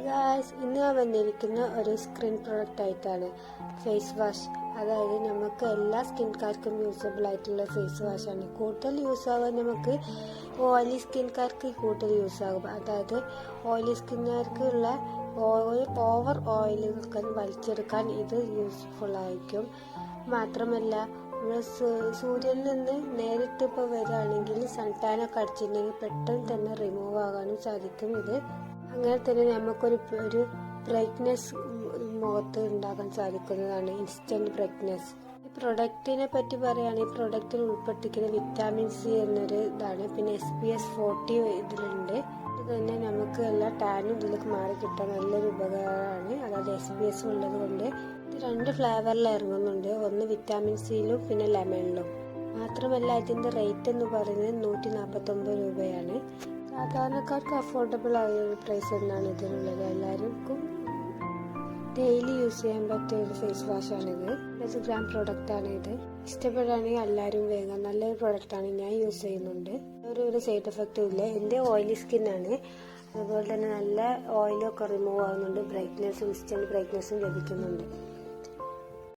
Guys, ഇന്ന് ഞാൻ വന്നിരിക്കുന്ന ഒരു സ്കിൻ പ്രൊഡക്റ്റ് ആയിട്ടാണ് ഫേസ് വാഷ്. അതായത് നമുക്ക് എല്ലാ സ്കിൻകാർക്കും യൂസബിൾ ആയിട്ടുള്ള ഫേസ് വാഷാണ്. കൂടുതൽ യൂസ് ആവാൻ നമുക്ക് ഓയിലി സ്കിൻകാർക്ക് കൂടുതൽ യൂസ് ആകും. അതായത് ഓയിലി സ്കിന്നുകാർക്കുള്ള ഓവർ ഓയിലൊക്കെ വലിച്ചെടുക്കാൻ ഇത് യൂസ്ഫുൾ ആയിരിക്കും. മാത്രമല്ല നമ്മൾ സൂര്യനിൽ നിന്ന് നേരിട്ട് ഇപ്പോൾ വരികയാണെങ്കിൽ സൺടാനൊക്കെ അടിച്ചിട്ടുണ്ടെങ്കിൽ പെട്ടെന്ന് തന്നെ റിമൂവ് ആകാനും സാധിക്കും ഇത്. അങ്ങനെ തന്നെ നമുക്കൊരു ബ്രൈറ്റ്നെസ് മുഖത്ത് ഉണ്ടാക്കാൻ സാധിക്കുന്നതാണ്, ഇൻസ്റ്റന്റ് ബ്രൈറ്റ്നെസ്. ഈ പ്രൊഡക്റ്റിനെ പറ്റി പറയുകയാണെങ്കിൽ ഈ പ്രൊഡക്റ്റിൽ ഉൾപ്പെട്ടിരിക്കുന്ന വിറ്റാമിൻ സി എന്നൊരു ഇതാണ്. പിന്നെ SPF 40 ഇതിലുണ്ട്. ഇത് തന്നെ നമുക്ക് എല്ലാ ടാനും ഇതിലേക്ക് മാറി കിട്ടാൻ നല്ലൊരു ഉപകാരമാണ്. അതായത് SPS ഉള്ളത് കൊണ്ട് ഇത് 2 ഫ്ലേവറിൽ ഇറങ്ങുന്നുണ്ട്. ഒന്ന് വിറ്റാമിൻ സിയിലും പിന്നെ ലെമണിലും. മാത്രമല്ല ഇതിന്റെ റേറ്റ് എന്ന് പറയുന്നത് 149 രൂപയാണ്. സാധാരണക്കാർക്ക് അഫോർഡബിൾ ആയ ഒരു പ്രൈസ് എന്നാണ് ഇതിനുള്ളത്. എല്ലാവർക്കും ഡെയിലി യൂസ് ചെയ്യാൻ പറ്റിയ ഒരു ഫേസ് വാഷാണിത്. 1 ഗ്രാം പ്രൊഡക്റ്റാണ് ഇത്. ഇഷ്ടപ്പെടുകയാണെങ്കിൽ എല്ലാവരും വേഗം. നല്ലൊരു പ്രൊഡക്റ്റാണ്, ഞാൻ യൂസ് ചെയ്യുന്നുണ്ട്. ഒരു സൈഡ് എഫക്റ്റും ഇല്ല. എൻ്റെ ഓയിലി സ്കിന്നാണ്, അതുപോലെ തന്നെ നല്ല ഓയിലൊക്കെ റിമൂവ് ആവുന്നുണ്ട്. ബ്രൈറ്റ്നെസ്സും ഇൻസ്റ്റന്റ് ബ്രൈറ്റ്നെസ്സും ലഭിക്കുന്നുണ്ട്.